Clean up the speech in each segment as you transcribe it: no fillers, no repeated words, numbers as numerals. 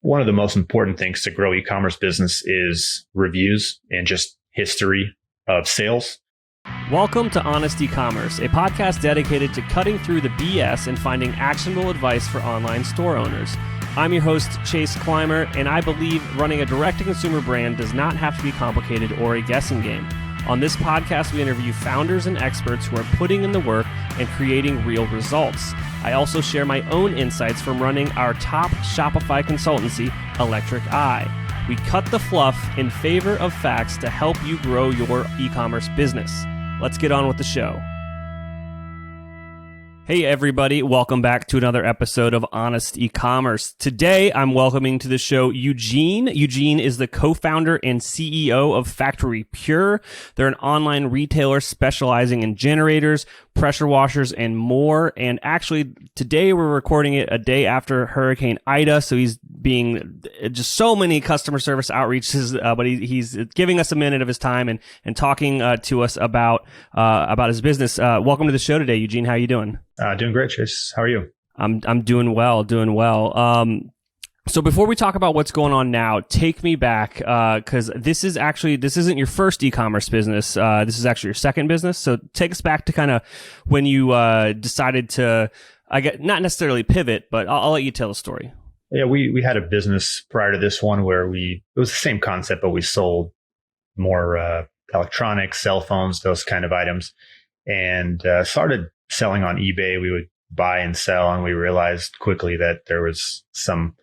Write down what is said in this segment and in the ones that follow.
one of the most important things to grow e-commerce business is reviews and just history of sales. Welcome to Honest E-commerce, a podcast dedicated to cutting through the BS and finding actionable advice for online store owners. I'm your host, Chase Clymer, and I believe running a direct-to-consumer brand does not have to be complicated or a guessing game. On this podcast, we interview founders and experts who are putting in the work and creating real results. I also share my own insights from running our top Shopify consultancy, Electric Eye. We cut the fluff in favor of facts to help you grow your e-commerce business. Let's get on with the show. Hey everybody, welcome back to another episode of Honest E-commerce. Today, I'm welcoming to the show Eugene. Eugene is the co-founder and CEO of Factory Pure. They're an online retailer specializing in generators, pressure washers, and more. And actually, today we're recording it a day after Hurricane Ida, so he's being just so many customer service outreaches, but he's giving us a minute of his time and talking to us about his business. Welcome to the show today, Eugene. How are you doing? Doing great, Chase. How are you? I'm doing well. So before we talk about what's going on now, take me back because this isn't your first e-commerce business. This is actually your second business. So take us back to kind of when you decided to, not necessarily pivot, but I'll let you tell the story. Yeah, we had a business prior to this one where it was the same concept, but we sold more electronics, cell phones, those kind of items, and started selling on eBay. We would buy and sell, and we realized quickly that there was some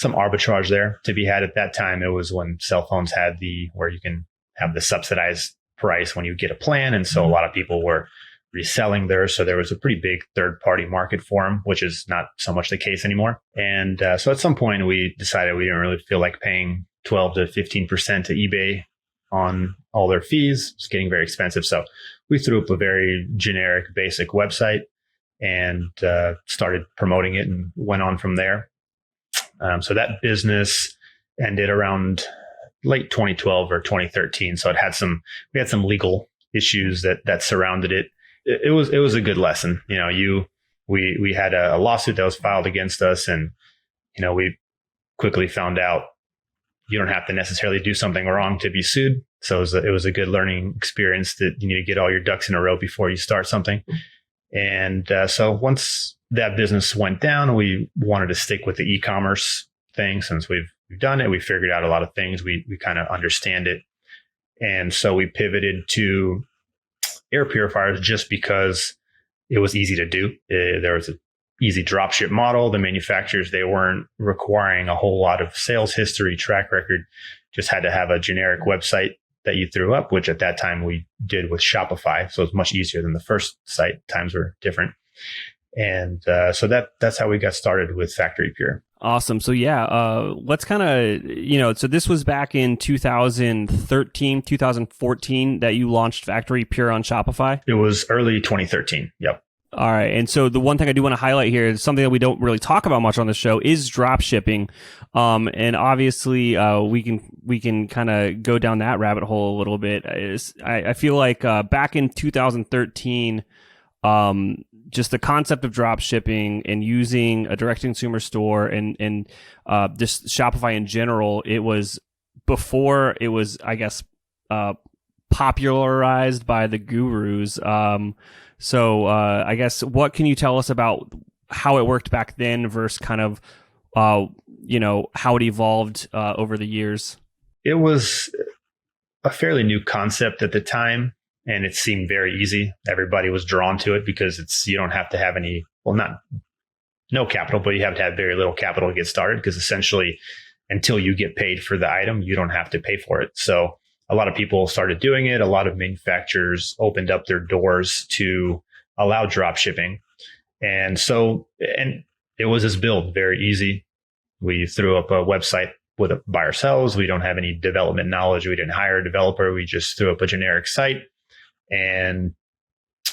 arbitrage there to be had. At that time, it was when cell phones had where you can have the subsidized price when you get a plan. And so a lot of people were reselling there. So there was a pretty big third party market for them, which is not so much the case anymore. And so at some point we decided we didn't really feel like paying 12 to 15% to eBay on all their fees. It's getting very expensive. So we threw up a very generic, basic website and started promoting it and went on from there. So that business ended around late 2012 or 2013. So we had some legal issues that surrounded it. It was a good lesson. We had a lawsuit that was filed against us, and we quickly found out you don't have to necessarily do something wrong to be sued. So it was a good learning experience that you need to get all your ducks in a row before you start something. And so once that business went down, we wanted to stick with the e-commerce thing. Since we've done it, we figured out a lot of things. We kind of understand it. And so we pivoted to air purifiers just because it was easy to do. There was an easy dropship model. The manufacturers, they weren't requiring a whole lot of sales history, track record, just had to have a generic website that you threw up, which at that time we did with Shopify. So it's much easier than the first site. Times were different. And so that's how we got started with Factory Pure. Awesome. So let's kind of, so this was back in 2013, 2014 that you launched Factory Pure on Shopify? It was early 2013. Yep. All right. And so the one thing I do want to highlight here is something that we don't really talk about much on the show is drop shipping. And obviously we can kind of go down that rabbit hole a little bit. I feel like back in 2013, just the concept of drop shipping and using a direct consumer store and just Shopify in general, it was before it was, I guess, popularized by the gurus. So I guess what can you tell us about how it worked back then versus kind of, how it evolved over the years? It was a fairly new concept at the time. And it seemed very easy. Everybody was drawn to it because you don't have to have no capital, but you have to have very little capital to get started, because essentially until you get paid for the item, you don't have to pay for it. So a lot of people started doing it. A lot of manufacturers opened up their doors to allow drop shipping. And it was this build, very easy. We threw up a website by ourselves. We don't have any development knowledge. We didn't hire a developer. We just threw up a generic site. And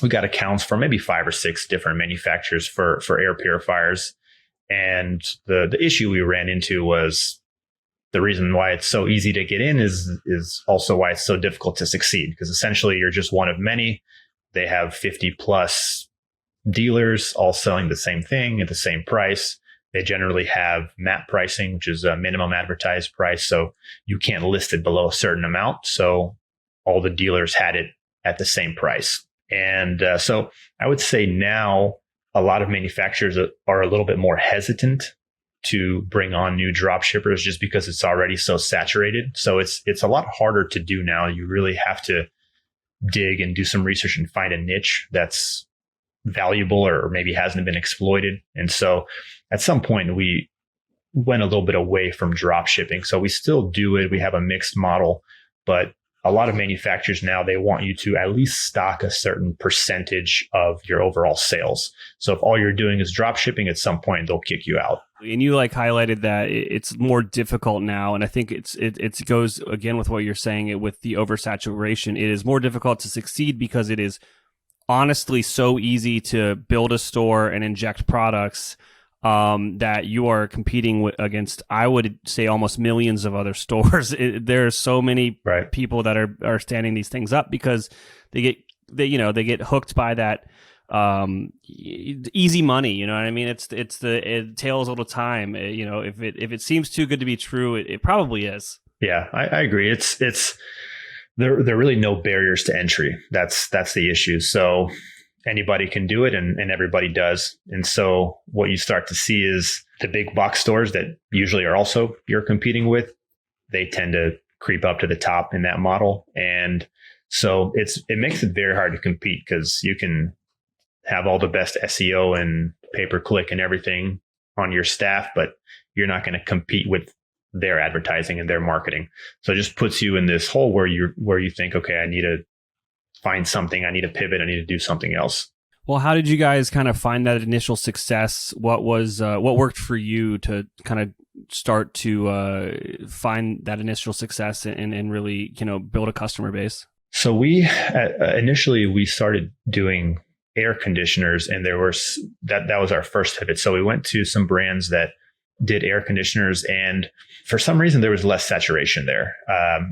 we got accounts for maybe 5 or 6 different manufacturers for air purifiers. And the issue we ran into was the reason why it's so easy to get in is also why it's so difficult to succeed, because essentially you're just one of many. They have 50 plus dealers all selling the same thing at the same price. They generally have MAP pricing, which is a minimum advertised price. So you can't list it below a certain amount. So all the dealers had it at the same price. And so I would say now a lot of manufacturers are a little bit more hesitant to bring on new drop shippers just because it's already so saturated. So it's a lot harder to do now. You really have to dig and do some research and find a niche that's valuable or maybe hasn't been exploited. And so at some point we went a little bit away from drop shipping. So we still do it. We have a mixed model, but a lot of manufacturers now, they want you to at least stock a certain percentage of your overall sales. So if all you're doing is drop shipping, at some point they'll kick you out. And you highlighted that it's more difficult now, and I think it goes again with what you're saying with the oversaturation. It is more difficult to succeed because it is honestly so easy to build a store and inject products that you are competing against, I would say, almost millions of other stores. There are so many people that are standing these things up because they get hooked by that easy money. You know what I mean? It tails all the time. If it seems too good to be true, it probably is. Yeah, I agree. It's there are really no barriers to entry. That's the issue. So anybody can do it and everybody does. And so what you start to see is the big box stores that usually are also you're competing with, they tend to creep up to the top in that model. And so it makes it very hard to compete because you can have all the best SEO and pay-per-click and everything on your staff, but you're not going to compete with their advertising and their marketing. So it just puts you in this hole where you think, okay, I need to find something, I need to pivot, I need to do something else. Well, how did you guys kind of find that initial success? What worked for you to kind of start to find that initial success and really, build a customer base? So we initially we started doing air conditioners, and that was our first pivot. So we went to some brands that did air conditioners, and for some reason there was less saturation there.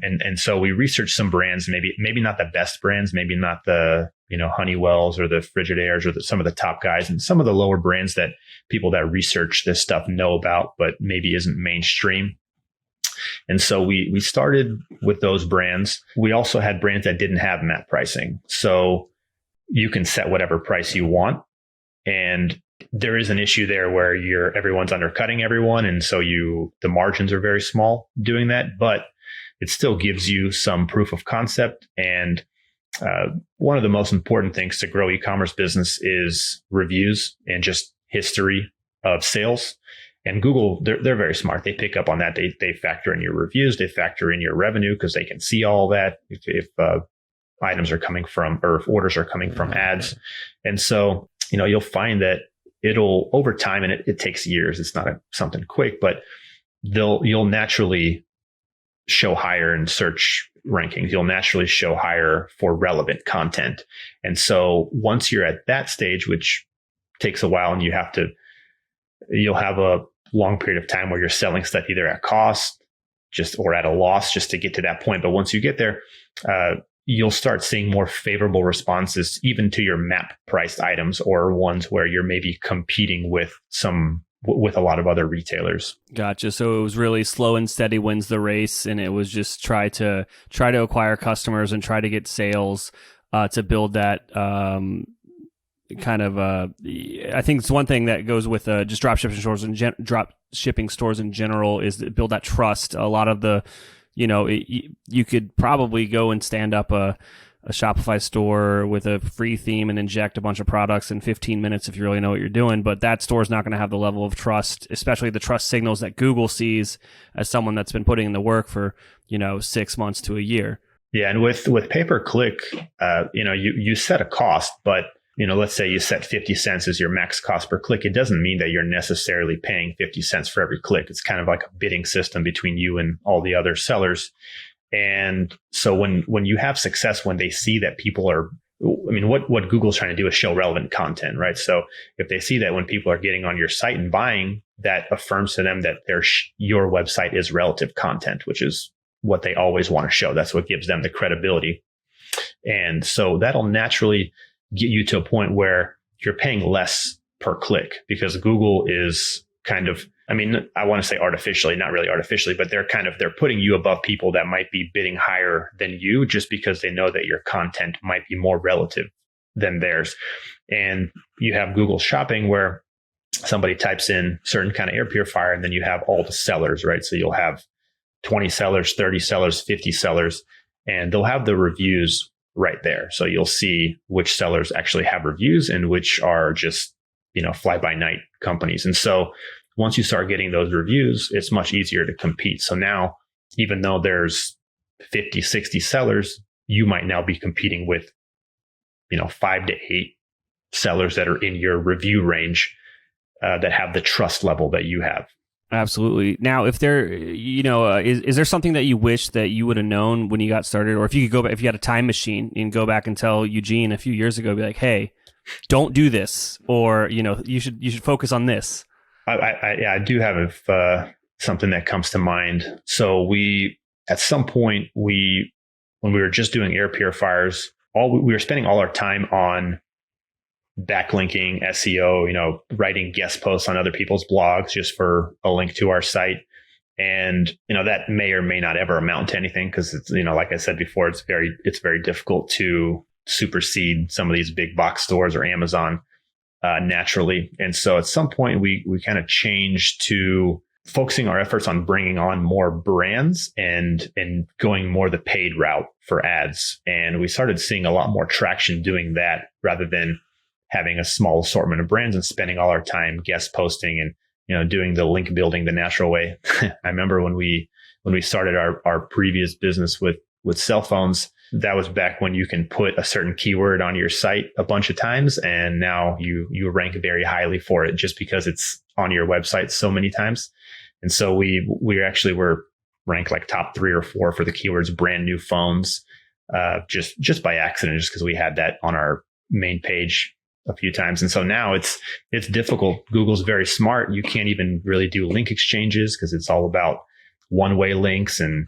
And so we researched some brands, maybe not the best brands, maybe not the Honeywells or the Frigidairs or some of the top guys, and some of the lower brands that people that research this stuff know about, but maybe isn't mainstream. And so we started with those brands. We also had brands that didn't have MAP pricing, so you can set whatever price you want, and there is an issue there where everyone's undercutting everyone. And so the margins are very small doing that, but it still gives you some proof of concept. And one of the most important things to grow e-commerce business is reviews and just history of sales. And Google, they're very smart. They pick up on that. They factor in your reviews. They factor in your revenue because they can see all that if items are coming from, or if orders are coming from ads. And so, you'll find that it'll over time, and it takes years. It's not something quick, but you'll naturally show higher in search rankings. You'll naturally show higher for relevant content. And so once you're at that stage, which takes a while, and you'll have a long period of time where you're selling stuff either at cost or at a loss just to get to that point. But once you get there, you'll start seeing more favorable responses even to your MAP priced items, or ones where you're maybe competing with a lot of other retailers. Gotcha. So it was really slow and steady wins the race, and it was just try to acquire customers and try to get sales to build that kind of. I think it's one thing that goes with just drop shipping stores in general is to build that trust. A lot of the you could probably go and stand up a Shopify store with a free theme and inject a bunch of products in 15 minutes if you really know what you're doing. But that store is not going to have the level of trust, especially the trust signals that Google sees as someone that's been putting in the work for, 6 months to a year. Yeah. And with pay-per-click, you set a cost, but let's say you set 50 cents as your max cost per click. It doesn't mean that you're necessarily paying 50 cents for every click. It's kind of like a bidding system between you and all the other sellers. And so when you have success, when they see that people are, what Google's trying to do is show relevant content, right? So if they see that when people are getting on your site and buying, that affirms to them that your website is relative content, which is what they always want to show. That's what gives them the credibility. And so that'll naturally get you to a point where you're paying less per click, because Google is kind of, I mean, I want to say artificially, not really artificially, but they're putting you above people that might be bidding higher than you just because they know that your content might be more relative than theirs. And you have Google Shopping where somebody types in certain kind of air purifier and then you have all the sellers, right? So you'll have 20 sellers, 30 sellers, 50 sellers, and they'll have the reviews right there. So you'll see which sellers actually have reviews and which are just, fly by night companies. And so once you start getting those reviews, it's much easier to compete. So now, even though there's 50, 60 sellers, you might now be competing with, 5 to 8 sellers that are in your review range that have the trust level that you have. Absolutely. Now, if there, is there something that you wish that you would have known when you got started, or if you could go back, if you had a time machine and go back and tell Eugene a few years ago, be like, hey, don't do this, or you should focus on this. I do have something that comes to mind. So at some point when we were just doing air purifiers, we were spending all our time on backlinking, SEO, writing guest posts on other people's blogs just for a link to our site. And, that may or may not ever amount to anything because it's, like I said before, it's very difficult to supersede some of these big box stores or Amazon naturally. And so at some point we kind of changed to focusing our efforts on bringing on more brands and going more the paid route for ads. And we started seeing a lot more traction doing that rather than having a small assortment of brands and spending all our time guest posting and, doing the link building the natural way. I remember when we started our previous business with cell phones, that was back when you can put a certain keyword on your site a bunch of times. And now you rank very highly for it just because it's on your website so many times. And so we actually were ranked like top 3 or 4 for the keywords brand new phones, just by accident, just because we had that on our main page a few times. And so now it's difficult. Google's very smart. You can't even really do link exchanges because it's all about one-way links and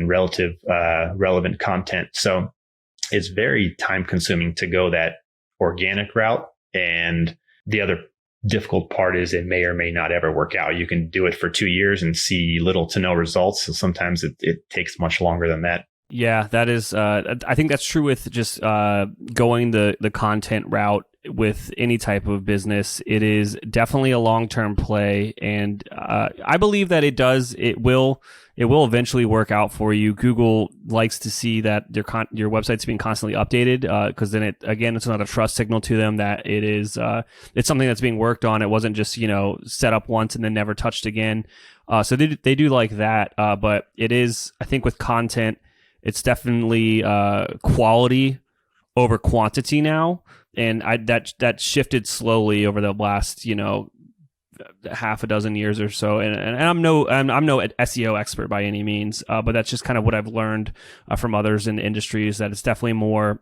relevant content. So it's very time consuming to go that organic route. And the other difficult part is it may or may not ever work out. You can do it for 2 years and see little to no results. So sometimes it takes much longer than that. Yeah, that is, I think that's true with just going the content route with any type of business. It is definitely a long-term play. And I believe that it will eventually work out for you. Google likes to see that your website's being constantly updated because then it's not a trust signal to them that it's something that's being worked on. It wasn't just, set up once and then never touched again. So they do like that. But it is, I think with content, it's definitely quality over quantity now. And that shifted slowly over the last, half a dozen years or so. And I'm no SEO expert by any means, but that's just kind of what I've learned from others in industries, that it's definitely more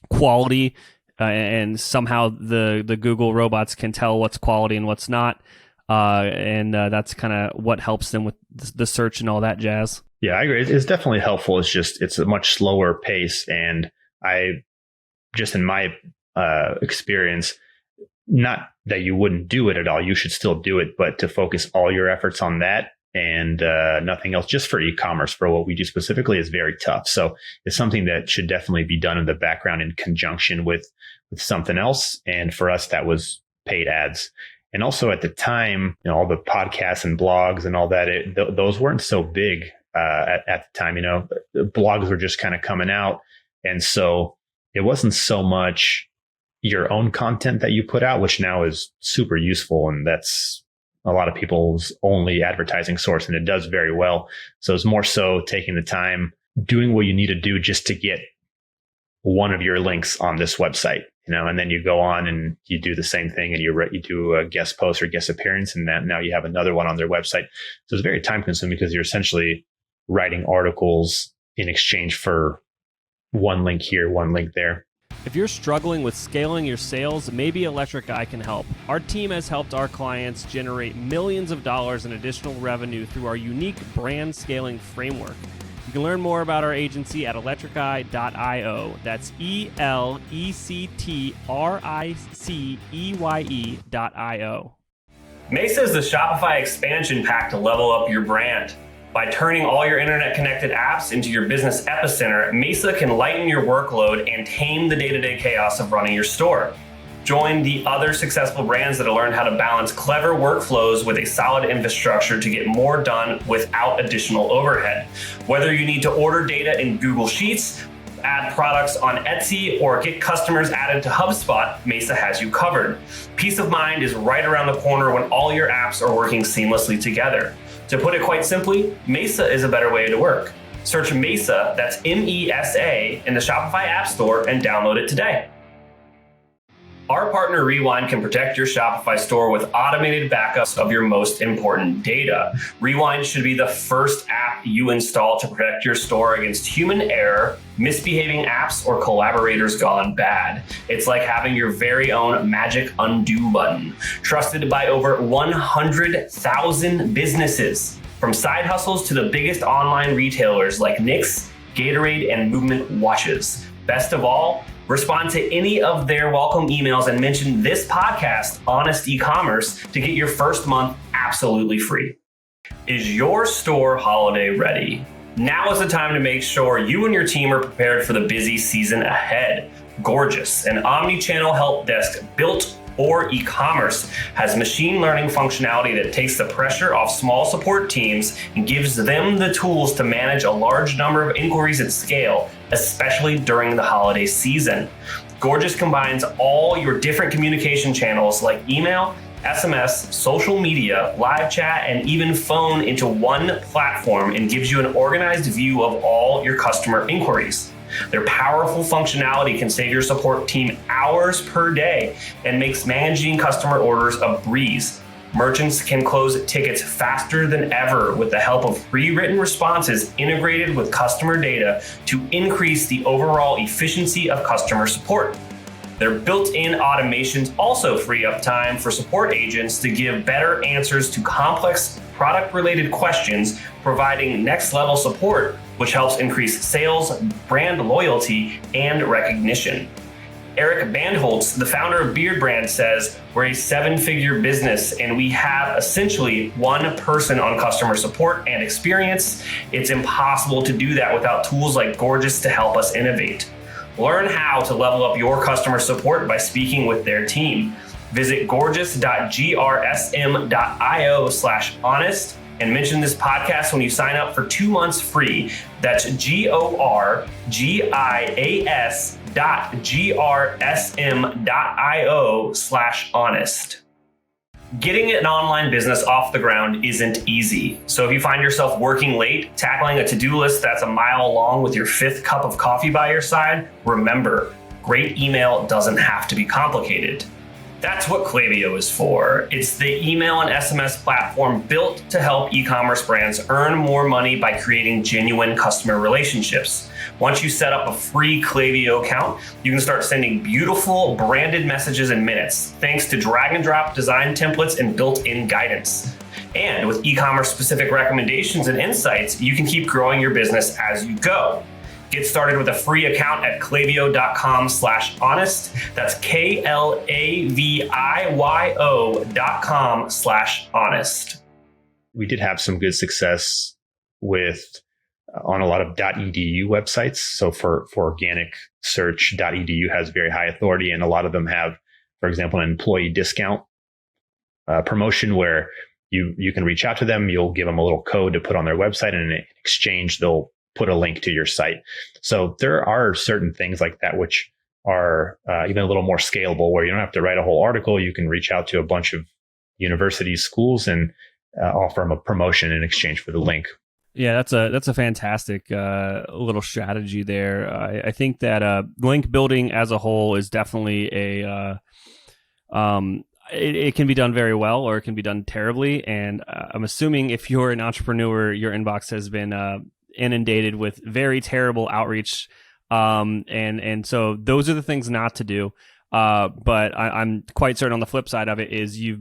quality, and somehow the Google robots can tell what's quality and what's not. And that's kind of what helps them with the search and all that jazz. Yeah, I agree. It's definitely helpful. It's a much slower pace. And just in my experience, not that you wouldn't do it at all, you should still do it, but to focus all your efforts on that and nothing else, just for e-commerce, for what we do specifically, is very tough. So it's something that should definitely be done in the background in conjunction with something else. And for us, that was paid ads. And also at the time, all the podcasts and blogs and all that, those weren't so big at the time. The blogs were just kind of coming out. And so it wasn't so much your own content that you put out, which now is super useful. And that's a lot of people's only advertising source. And it does very well. So it's more so taking the time, doing what you need to do just to get one of your links on this website, and then you go on and you do the same thing and you do a guest post or guest appearance, and that now you have another one on their website. So it's very time consuming because you're essentially writing articles in exchange for one link here, one link there. If you're struggling with scaling your sales, maybe Electric Eye can help. Our team has helped our clients generate millions of dollars in additional revenue through our unique brand scaling framework. You can learn more about our agency at electriceye.io. That's ELECTRICEYE.io. Mesa is the Shopify expansion pack to level up your brand. By turning all your internet-connected apps into your business epicenter, Mesa can lighten your workload and tame the day-to-day chaos of running your store. Join the other successful brands that have learned how to balance clever workflows with a solid infrastructure to get more done without additional overhead. Whether you need to order data in Google Sheets, add products on Etsy, or get customers added to HubSpot, Mesa has you covered. Peace of mind is right around the corner when all your apps are working seamlessly together. To put it quite simply, Mesa is a better way to work. Search Mesa, that's MESA, in the Shopify App Store and download it today. Our partner Rewind can protect your Shopify store with automated backups of your most important data. Rewind should be the first app you install to protect your store against human error, misbehaving apps, or collaborators gone bad. It's like having your very own magic undo button. Trusted by over 100,000 businesses, from side hustles to the biggest online retailers like Knix, Gatorade, and Movement Watches. Best of all, respond to any of their welcome emails and mention this podcast, Honest E-Commerce, to get your first month absolutely free. Is your store holiday ready? Now is the time to make sure you and your team are prepared for the busy season ahead. Gorgias, an omni-channel help desk built for e-commerce, has machine learning functionality that takes the pressure off small support teams and gives them the tools to manage a large number of inquiries at scale, especially during the holiday season. Gorgias combines all your different communication channels like email, SMS, social media, live chat, and even phone into one platform and gives you an organized view of all your customer inquiries. Their powerful functionality can save your support team hours per day and makes managing customer orders a breeze. Merchants can close tickets faster than ever with the help of pre-written responses integrated with customer data to increase the overall efficiency of customer support. Their built-in automations also free up time for support agents to give better answers to complex product-related questions, providing next-level support, which helps increase sales, brand loyalty, and recognition. Eric Bandholtz, the founder of Beard Brand, says, "We're a seven-figure business and we have essentially one person on customer support and experience. It's impossible to do that without tools like Gorgias to help us innovate." Learn how to level up your customer support by speaking with their team. Visit gorgias.grsm.io/honest and mention this podcast when you sign up for 2 months free. That's gorgias.grsm.io/honest. Getting an online business off the ground isn't easy. So if you find yourself working late, tackling a to-do list that's a mile long with your 5th cup of coffee by your side, remember, great email doesn't have to be complicated. That's what Klaviyo is for. It's the email and SMS platform built to help e-commerce brands earn more money by creating genuine customer relationships. Once you set up a free Klaviyo account, you can start sending beautiful branded messages in minutes, thanks to drag and drop design templates and built-in guidance. And with e-commerce specific recommendations and insights, you can keep growing your business as you go. Get started with a free account at klaviyo.com/honest. That's KLAVIYO.com/honest. We did have some good success with on a lot of .edu websites. So for organic search, .edu has very high authority, and a lot of them have, for example, an employee discount promotion where you can reach out to them. You'll give them a little code to put on their website, and in exchange, they'll put a link to your site. So there are certain things like that which are even a little more scalable, where you don't have to write a whole article. You can reach out to a bunch of universities, schools, and offer them a promotion in exchange for the link. Yeah, that's a fantastic little strategy there. I think that link building as a whole is definitely it can be done very well, or it can be done terribly. And I'm assuming if you're an entrepreneur, your inbox has been inundated with very terrible outreach, and so those are the things not to do. But I'm quite certain on the flip side of it is you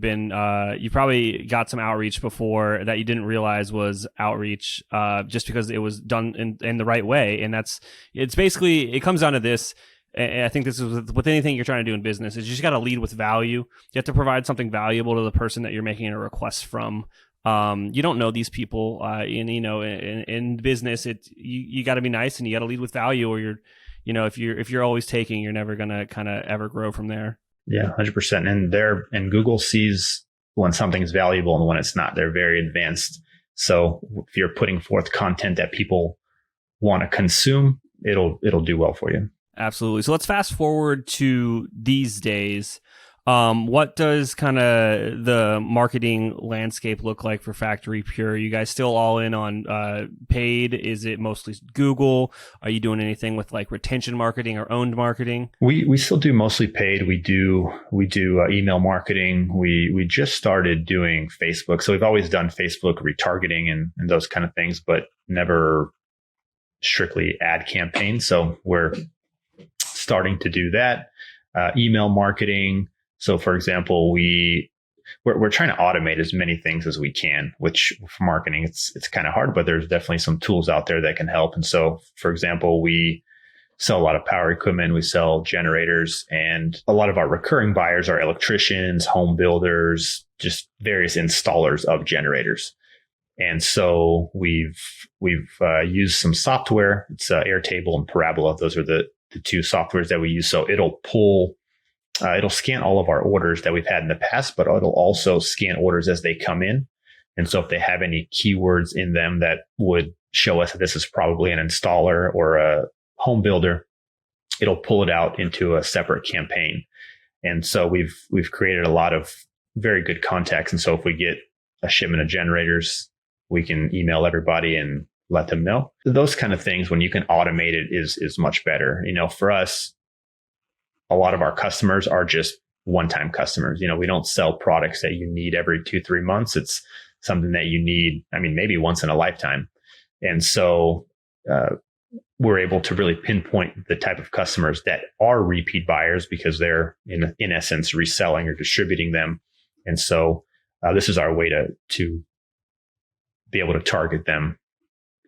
probably got some outreach before that you didn't realize was outreach, just because it was done in the right way. And it comes down to this. and I think this is with anything you're trying to do in business, is you just got to lead with value. You have to provide something valuable to the person that you're making a request from. You don't know these people, in business, you got to be nice and you got to lead with value, or if you're always taking, you're never going to kind of ever grow from there. Yeah, 100%. And Google sees when something is valuable and when it's not. They're very advanced. So if you're putting forth content that people want to consume, it'll do well for you. Absolutely. So let's fast forward to these days. What does kind of the marketing landscape look like for Factory Pure? Are you guys still all in on paid? Is it mostly Google? Are you doing anything with like retention marketing or owned marketing? We still do mostly paid. We do email marketing. We just started doing Facebook. So we've always done Facebook retargeting and those kind of things, but never strictly ad campaigns. So we're starting to do that. Email marketing. So, for example, we're trying to automate as many things as we can, which for marketing, it's kind of hard, but there's definitely some tools out there that can help. And so, for example, we sell a lot of power equipment, we sell generators, and a lot of our recurring buyers are electricians, home builders, just various installers of generators. And so we've used some software. It's Airtable and Parabola. Those are the two softwares that we use. So it'll scan all of our orders that we've had in the past, but it'll also scan orders as they come in. And so if they have any keywords in them that would show us that this is probably an installer or a home builder, it'll pull it out into a separate campaign. And so we've created a lot of very good contacts. And so if we get a shipment of generators, we can email everybody and let them know. Those kind of things, when you can automate it, is much better. For us, a lot of our customers are just one-time customers. We don't sell products that you need every 2-3 months. It's something that you need, maybe once in a lifetime. And so we're able to really pinpoint the type of customers that are repeat buyers because they're in essence reselling or distributing them. And so this is our way to be able to target them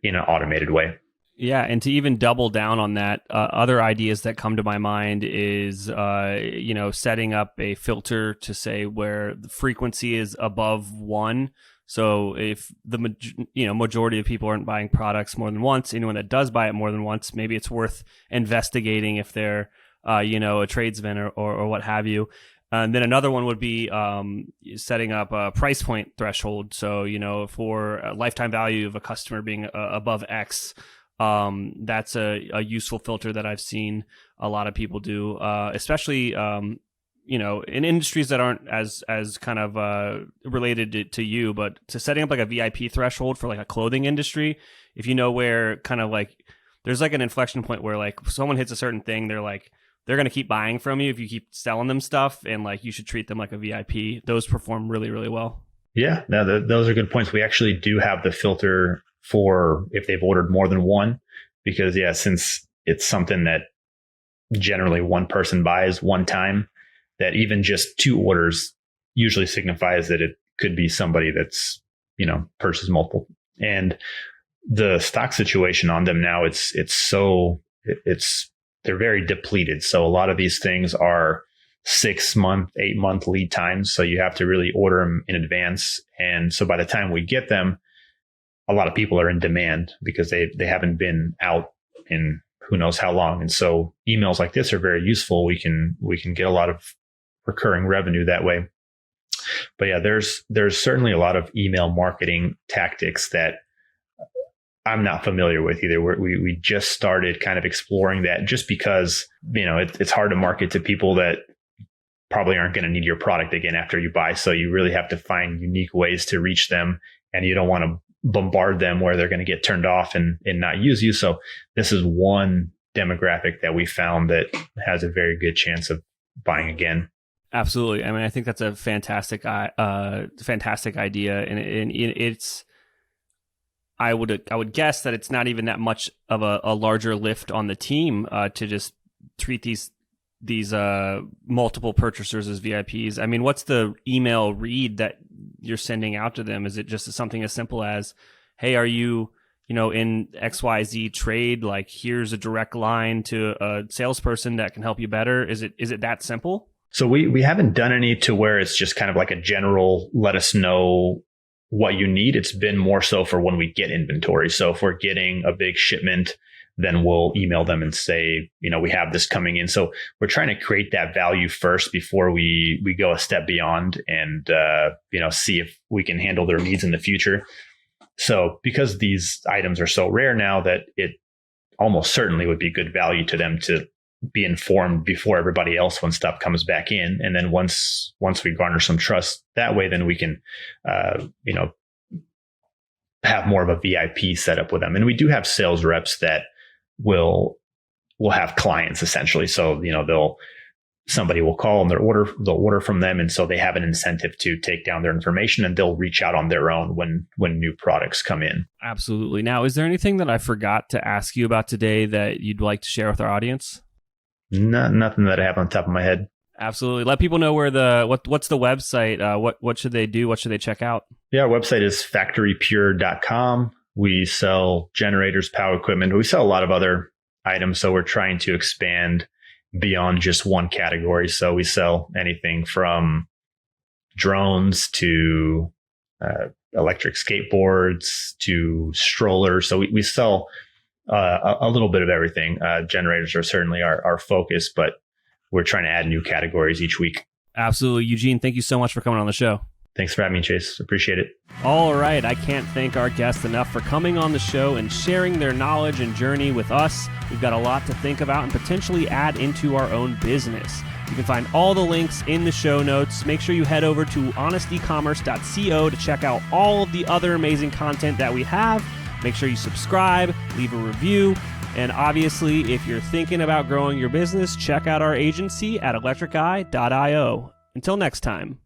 in an automated way. Yeah, and to even double down on that, other ideas that come to my mind is, setting up a filter to say where the frequency is above 1. So if the majority of people aren't buying products more than once, anyone that does buy it more than once, maybe it's worth investigating if they're, a tradesman or what have you. And then another one would be setting up a price point threshold. So, for a lifetime value of a customer being above X, that's a useful filter that I've seen a lot of people do, especially, in industries that aren't as kind of related to you, but to setting up like a VIP threshold for like a clothing industry. If you know where kind of like there's like an inflection point where like someone hits a certain thing, they're going to keep buying from you if you keep selling them stuff, and like you should treat them like a VIP. Those perform really, really well. Yeah, no, those are good points. We actually do have the filter for if they've ordered more than one, because since it's something that generally one person buys one time, that even just 2 orders usually signifies that it could be somebody that's, purchased multiple. And the stock situation on them now, they're very depleted. So a lot of these things are 6-month, 8-month lead times. So you have to really order them in advance. And so by the time we get them, a lot of people are in demand because they haven't been out in who knows how long. And so emails like this are very useful. We can get a lot of recurring revenue that way. But there's certainly a lot of email marketing tactics that I'm not familiar with either. We just started kind of exploring that just because, it's hard to market to people that probably aren't going to need your product again after you buy. So you really have to find unique ways to reach them, and you don't want to bombard them where they're going to get turned off and not use you. So this is one demographic that we found that has a very good chance of buying again. Absolutely. I think that's a fantastic idea, and it's. I would guess that it's not even that much of a larger lift on the team to just treat these multiple purchasers as VIPs. What's the email read that you're sending out to them? Is it just something as simple as, hey, are you in XYZ trade, like here's a direct line to a salesperson that can help you better? Is it that simple? So we haven't done any to where it's just kind of like a general, let us know what you need. It's been more so for when we get inventory. So if we're getting a big shipment, then we'll email them and say, we have this coming in. So we're trying to create that value first before we go a step beyond and, see if we can handle their needs in the future. So because these items are so rare now that it almost certainly would be good value to them to be informed before everybody else when stuff comes back in. And then once we garner some trust that way, then we can, have more of a VIP setup with them. And we do have sales reps that will have clients essentially. So, somebody will call and they'll order from them. And so they have an incentive to take down their information and they'll reach out on their own when new products come in. Absolutely. Now, is there anything that I forgot to ask you about today that you'd like to share with our audience? Nothing that I have on top of my head. Absolutely. Let people know where what's the website? What should they do? What should they check out? Yeah, our website is factorypure.com. We sell generators, power equipment. We sell a lot of other items. So we're trying to expand beyond just one category. So we sell anything from drones to electric skateboards to strollers. So we sell a little bit of everything. Generators are certainly our focus, but we're trying to add new categories each week. Absolutely. Eugene, thank you so much for coming on the show. Thanks for having me, Chase. Appreciate it. All right. I can't thank our guests enough for coming on the show and sharing their knowledge and journey with us. We've got a lot to think about and potentially add into our own business. You can find all the links in the show notes. Make sure you head over to honestycommerce.co to check out all of the other amazing content that we have. Make sure you subscribe, leave a review, and obviously, if you're thinking about growing your business, check out our agency at electriceye.io. Until next time.